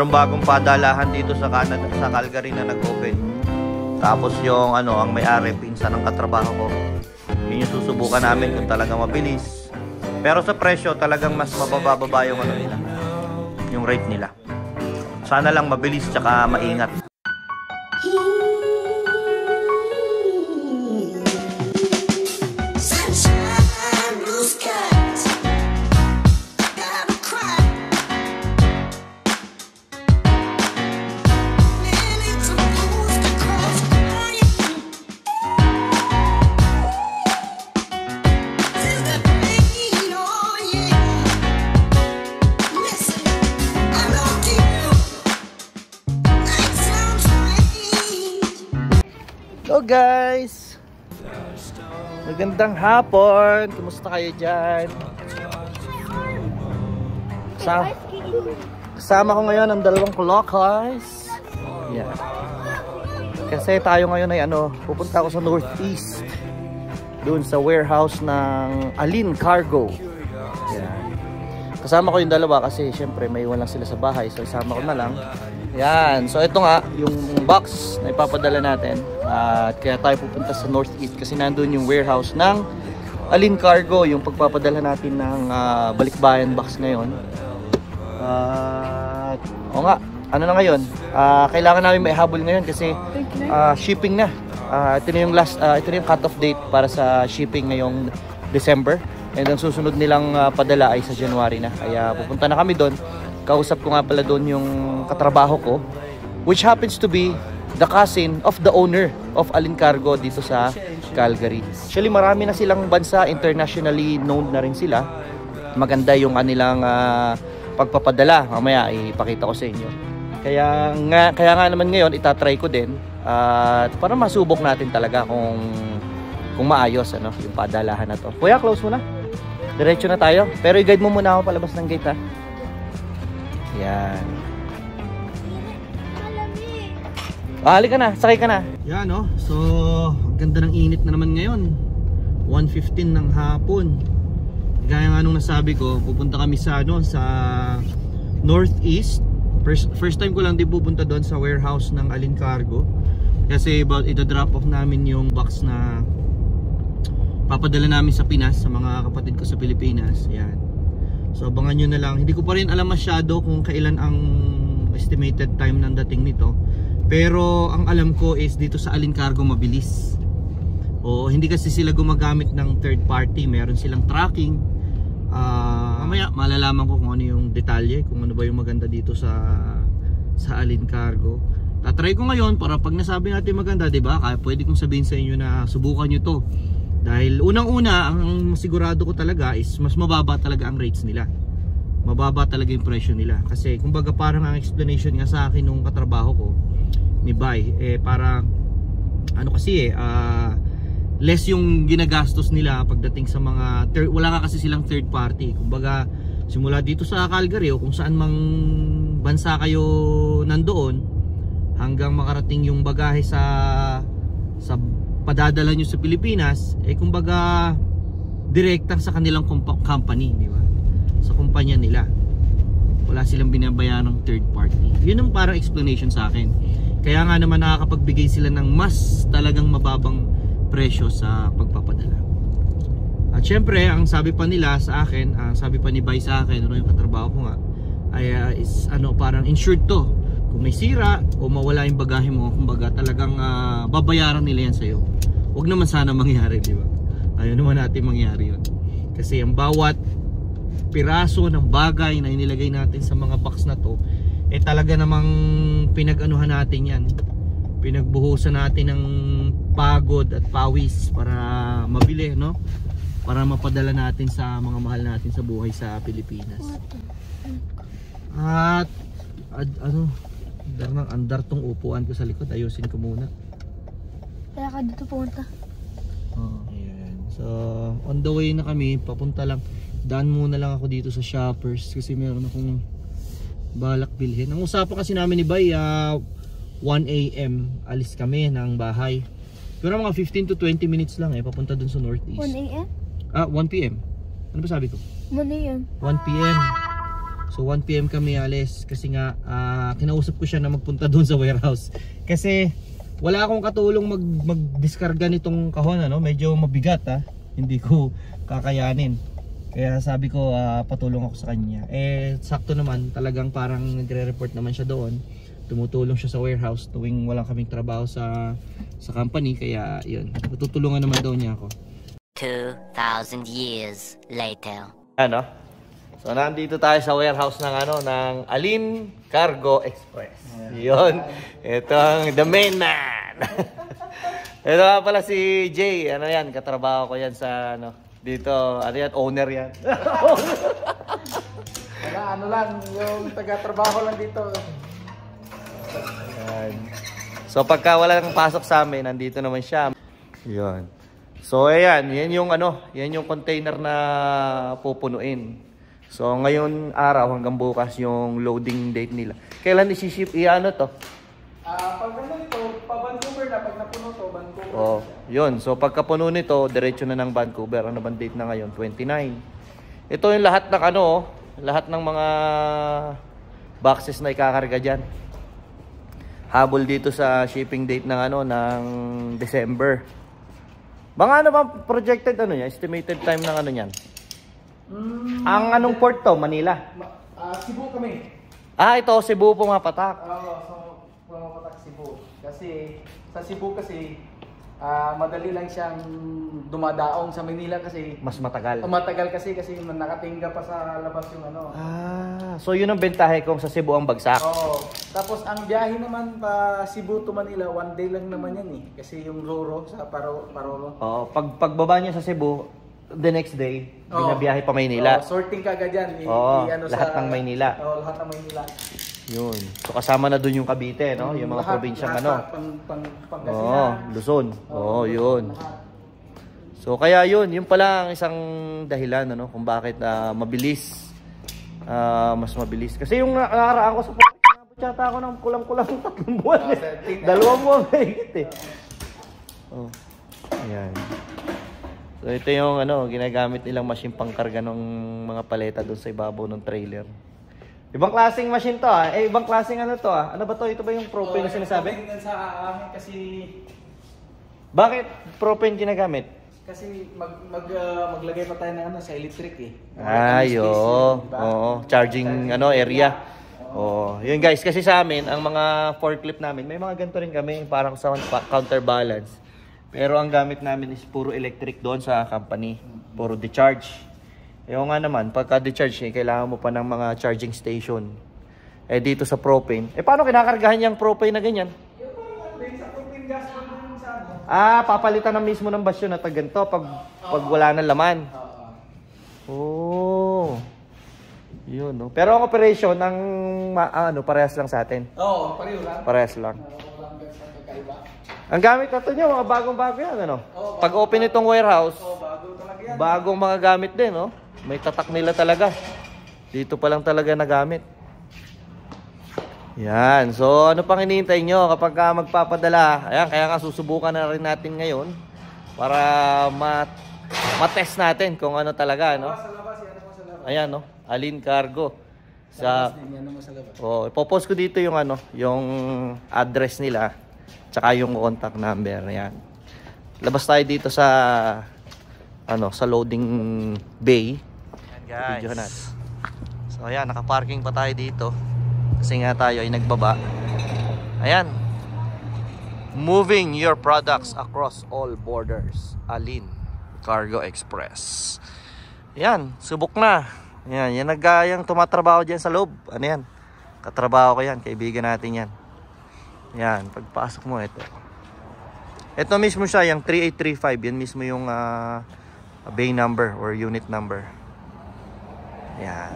Merong bagong padalahan dito sa Canada, sa Calgary na nag-open. Tapos yung ang may-ari, pinsan ng katrabaho ko. Yun yung susubukan namin kung talagang mabilis. Pero sa presyo, talagang mas mabababa yung nila. Yung rate nila. Sana lang mabilis tsaka maingat. Hello guys! Magandang hapon! Kumusta kayo dyan? Kasama ko ngayon ang dalawang Colocos. Yeah. Kasi tayo ngayon ay pupunta ako sa Northeast. Doon sa warehouse ng Alin Cargo. Yeah. Kasama ko yung dalawa kasi syempre may iwan lang sila sa bahay. So isama ko na lang. Yan, so ito nga yung box na ipapadala natin at kaya tayo pupunta sa Northeast kasi nandun yung warehouse ng Alin Cargo, yung pagpapadala natin ng balikbayan box ngayon. O nga, ano na ngayon, kailangan namin maihabol ngayon kasi shipping na. Ito na yung ito na yung cut-off date para sa shipping ngayong December, and ang susunod nilang padala ay sa January na, kaya pupunta na kami doon. Kausap ko nga pala doon yung katrabaho ko, which happens to be the cousin of the owner of Alin Cargo dito sa Calgary. Actually, marami na silang bansa, internationally known na rin sila. Maganda yung kanilang pagpapadala. Mamaya ipakita ko sa inyo. Kaya nga naman ngayon, itatry ko din para masubok natin talaga kung maayos yung padalahan na to. Kuya, close mo na. Diretso na tayo. Pero i-guide mo muna ako palabas ng gate, ha. Yan. Halika na, sakay ka na. Yan, so ang ganda ng init na naman ngayon. 1:15 ng hapon. Gaya nga nung nasabi ko, pupunta kami sa sa Northeast. First time ko lang din pupunta doon sa warehouse ng Alin Cargo. Kasi ito-drop off namin yung box na papadala namin sa Pinas, sa mga kapatid ko sa Pilipinas. Yan. So abangan nyo na lang. Hindi ko pa rin alam masyado kung kailan ang estimated time ng dating nito. Pero ang alam ko is dito sa Alin Cargo mabilis. O hindi kasi sila gumagamit ng third party. Meron silang tracking. Mamaya malalaman ko kung ano yung detalye, kung ano ba yung maganda dito sa Alin Cargo. Tatry ko ngayon para pag nasabi natin maganda, 'di ba? Kaya pwede kong sabihin sa inyo na subukan nyo to. Dahil unang-una, ang sigurado ko talaga is mas mababa talaga ang rates nila. Mababa talaga yung presyo nila. Kasi kumbaga parang ang explanation nga sa akin nung katrabaho ko ni Bay, para less yung ginagastos nila pagdating sa mga wala nga kasi silang third party. Kumbaga simula dito sa Calgary o kung saan mang bansa kayo nandoon hanggang makarating yung bagahe sa padadala nyo sa Pilipinas, kumbaga direkta sa kanilang company, di ba? Sa kumpanya nila. Wala silang binabayaran ng third party. Yun ang parang explanation sa akin. Kaya nga naman nakakapagbigay sila ng mas talagang mababang presyo sa pagpapadala. At syempre, ang sabi pa nila sa akin, sabi pa ni Bay sa akin, yung katrabaho ko nga, ay parang insured to. Kung may sira o mawala yung bagahe mo, kumbaga talagang babayaran nila yan sa'yo. Huwag naman sana mangyari, di ba? Ayaw naman natin mangyari yun. Kasi ang bawat piraso ng bagay na inilagay natin sa mga box na to, talaga namang pinag-anuhan natin yan. Pinagbuhusan natin ng pagod at pawis para mabili, no? Para mapadala natin sa mga mahal natin sa buhay sa Pilipinas. At andar tong upuan ko sa likod. Ayusin ko muna. Kaya ka dito punta. Ayan. So on the way na kami. Papunta lang. Daan muna lang ako dito sa Shoppers kasi meron akong balak bilhin. Ang usapan kasi namin ni Bay, 1 AM alis kami ng bahay. Pero mga 15 to 20 minutes lang papunta dun sa Northeast. 1 AM? 1 PM. Ano ba sabi ko? 1 AM. 1 PM. So 1 PM kami alis kasi nga kinausap ko siya na magpunta doon sa warehouse. Kasi wala akong katulong magdiskarga nitong kahon, ano, medyo mabigat hindi ko kakayanin. Kaya sabi ko patulong ako sa kanya. Eh sakto naman, talagang parang nagre-report naman siya doon. Tumutulong siya sa warehouse tuwing walang kaming trabaho sa company, kaya yun, tutulungan naman daw niya ako. 2,000 years later. Ano? So nandito tayo sa warehouse ng Alin Cargo Express. Yun. Ito ang the main man. Ito nga pala si Jay. Ano yan? Katrabaho ko yan sa dito. Ano yan? Owner yan. Wala, ano lang, yung taga-trabaho lang dito. Yan. So pagka wala nang pasok sa amin, nandito naman siya. Yun. So ayan, yan yung container na pupunuin. So ngayon araw hanggang bukas yung loading date nila. Kailan i-ship to? Pag ito, pa-Vancouver na, pag napuno to, Vancouver. Oh, yun. So pagkapuno nito, diretso na ng Vancouver. Ano bang date na ngayon? 29. Ito yung lahat ng lahat ng mga boxes na ikakarga diyan. Habol dito sa shipping date ng December. Mga ba projected estimated time ng niyan? Ang anong port to? Manila? Cebu kami. Ito Cebu pumapatak. Oo, so pumapatak Cebu. Kasi sa Cebu madali lang siyang dumadaong sa Manila kasi Mas matagal. matagal kasi nakatingga pa sa labas yung So yun ang bentahe kung sa Cebu ang bagsak. Oo. Tapos ang biyahe naman pa Cebu to Manila, 1 day lang naman yan eh. Kasi yung Roro sa Parolo. Oo, pagbaba niya sa Cebu, the next day, binabiyahe pa Maynila. Sorting ka agad yan. Lahat ng Maynila. Lahat ng Maynila. Yun. So kasama na dun yung Cavite, no? Yung mga probinsyang Pangasinan. Luzon. Yun. So kaya yun pala ang isang dahilan kung bakit mabilis. Mas mabilis. Kasi yung nakaraan ko sa nabot yata ako ng kulang-kulang 3 buwan. 2 buwan mahigit eh. Ayan. So ito yung ginagamit nilang machine pangkarga ng mga paleta doon sa ibabaw ng trailer. Ibang klaseng machine to ibang klaseng to Ano ba to? Ito ba yung propane na sinasabi? Sa amin kasi Bakit propane ginagamit? kasi maglagay pa tayo ng sa electric eh. Charging area. Yun guys, kasi sa amin ang mga forklift namin, may mga ganito rin kami parang sa counterbalance. Pero ang gamit namin is puro electric doon sa company. Puro decharge. Yung nga naman, pagka decharge kailangan mo pa ng mga charging station. Dito sa propane. Paano kinakargahan yung propane na ganyan? Papalitan na mismo ng basyo na ganito pag wala nang laman. Yun, no? Pero ang operation ng parehas lang sa atin. Pareho lang. Parehas lang. Ang gamit natin nyo, mga bagong-bago yan, Pag open itong warehouse, bago talaga yan. bagong mga gamit din, May tatak nila talaga. Dito pa lang talaga nagamit. Yan. So, ano pang hinihintay nyo kapag magpapadala? Ayan, kaya nga susubukan na rin natin ngayon para matest natin kung ano talaga, Sa labas, yan mo sa labas. Ayan, Alin Cargo. Yan mo sa labas. Ipopost ko dito yung yung address nila. Tsaka yung contact number, yan. Labas tayo dito sa sa loading bay. Ayan guys. Video natin. So ayan, naka-parking pa tayo dito. Kasi nga tayo ay nagbaba. Ayan. Moving your products across all borders. Alin Cargo Express. Ayan, subok na. Ayan, yan nagayang tumatrabaho dyan sa loob. Ano yan? Katrabaho ko yan, kaibigan natin yan. Yan, pagpasok mo ito. Ito mismo siya, yung 3835. Yan mismo yung bay number or unit number. Yan.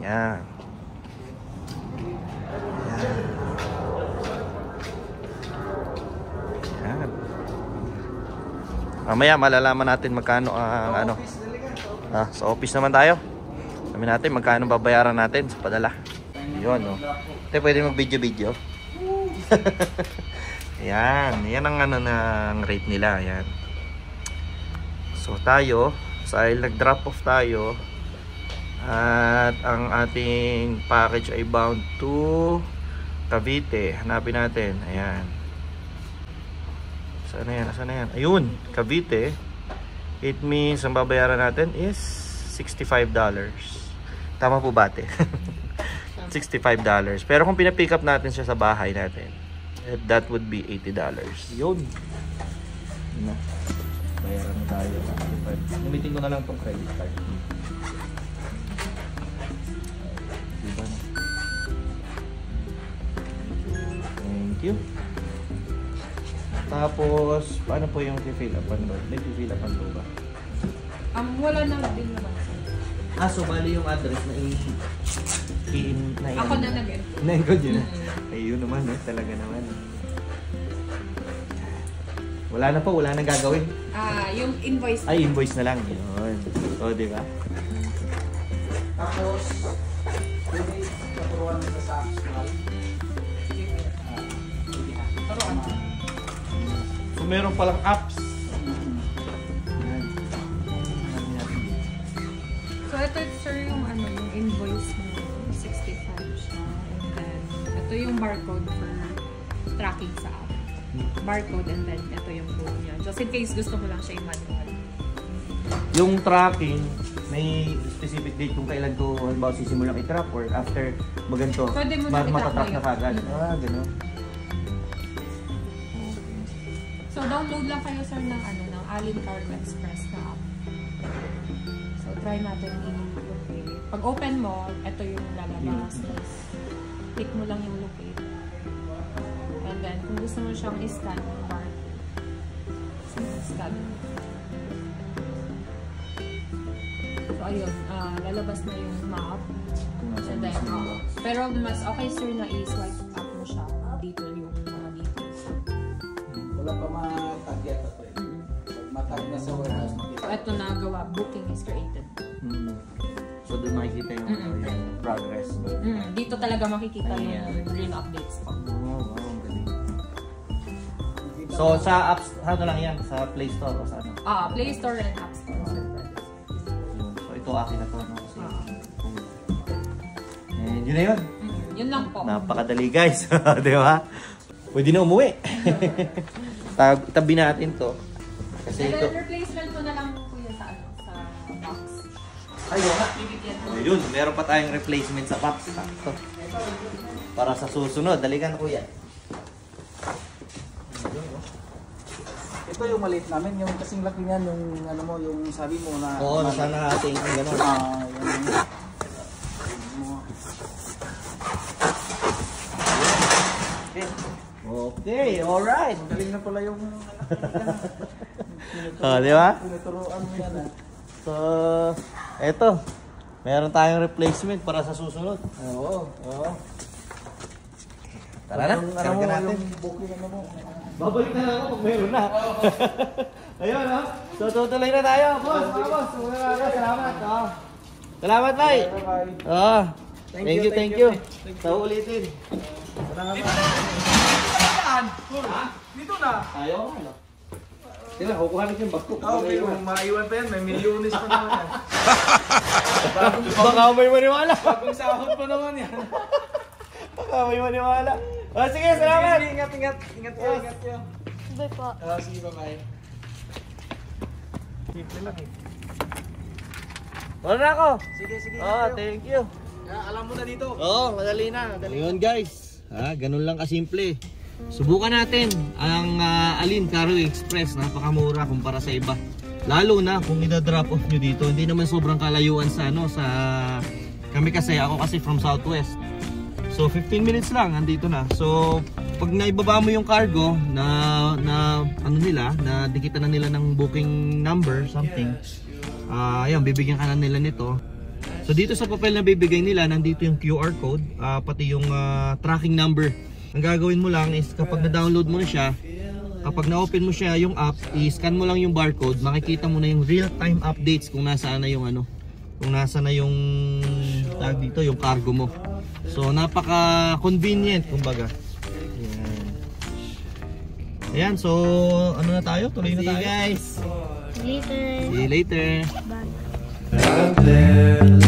Yan. Yan. Mamaya malalaman natin magkano ang sa office naman tayo. Sabi natin magkano babayaran natin sa padala. Yun, Ito pwede mag-video-video. Yan ang ng rate nila. Yan. So tayo, dahil nag-drop off tayo, At ang ating package ay bound to Cavite. Hanapin natin. Ayan. Saan na yan? Saan na yan? Ayun, Cavite. It means ang babayaran natin is $65. Tama po ba, ate? $65. Pero kung pinapick up natin siya sa bahay natin, that would be $80. Yun. Na. Bayaran na tayo. Gamitin ko na lang tong credit card. Diba na? Thank you. Tapos, paano po yung fill upan ba? May fill upan po ba? Wala na din naman. So bali yung address na Ako na nag-encode. Na-encode yun. Ayun naman talaga naman. Wala na po, wala na gagawin. Yung invoice. Ay, invoice na lang. Yun. O, di ba? Tapos, pwede paturuan nila sa apps na. So meron palang apps. So ito sir yung yung invoice mo, 65 siya. And then ito yung barcode for tracking sa app. Barcode and then ito yung code niya. Just in case gusto mo lang siya i-manual. Yung tracking, may specific date kung kailan ko halimbawa sisimulang i-track or after maganto, Pwede mo na i-track matatrack na ngayon. kagad. Gano'n. So download lang kayo sir ng ng Alin Cargo Express na app. So try natin i-locate. Pag open mo, ito yung lalabas. Click mo lang yung locate. And then kung gusto mo siyang i-scan yung barcode. So scan. So ayun, lalabas na yung map. And then, pero mas okay sir na i-swipe up mo siya. Dito yung mga details. Wala pa matag yata ito eh. Pag matag na sa warehouse, makita. So ito na gawa, booking is created. So doon makikita yung, yung progress. Dito talaga makikita yung green updates po. Wow, ang galing. So sa apps, ano lang yan? Sa Play Store o sa ano? Play Store and App Store. So ito akin na to. No? Kasi, and yun na yun. Yun lang po. Napakadali guys. Di ba? Pwede na umuwi. Tabi natin to. Kasi And ito. then replacement ko na lang po yun sa box. Ayun. Bibigyan mo. Ayun, meron pa tayong replacement sa box. Ito. Para sa susunod. Dalikan na kuya. Ito yung maliit namin, yung kasing laki niyan, yung ano mo, yung sabi mo na... Oo, sana ating gano'n. Okay, alright. Galing na pala yung... Di ba? Tinuturoan mo yan ah. So, eto. Meron tayong replacement para sa susunod. Oo. Tara na, karga natin. Yung booking ano mo. Babalik na lang ako kung meron na. Ayun, no? So, tutuloy na tayo. Boss, boss. Salamat. Salamat, Bay. Thank you. Sa ulitin. Dito na! Tayo, ano? Sila, kukuha natin yung bagko. Okay, kung maiwan pa yan, may milyones pa naman yan. Baka may maniwala. Bagong sahod pa naman yan. Baka may maniwala. Sige, salamat. Ingat kayo. Bye po. Sige, bye-bye. Simple lang eh. Wala na ako. Sige. Thank you. Alam mo na dito. Madali na. Ayun guys, ganun lang kasimple. Subukan natin ang Alin Cargo Express. Napakamura kumpara sa iba. Lalo na kung ida-drop off nyo dito. Hindi naman sobrang kalayuan sa kami kasi, ako kasi from Southwest. So 15 minutes lang, andito na. So pag naibaba mo yung cargo na dikitan na nila ng booking number, something. Ayun, bibigyan ka na nila nito. So dito sa papel na bibigay nila, nandito yung QR code, pati yung tracking number. Ang gagawin mo lang is kapag na-download mo na siya, kapag na-open mo siya yung app, i-scan mo lang yung barcode, makikita mo na yung real-time updates kung nasaan na yung kung nasa na yung tag dito, yung cargo mo. So napaka-convenient kumbaga. Ayan, so ano na tayo? Tuloy na tayo guys. Later. See you later. Bye. Out there.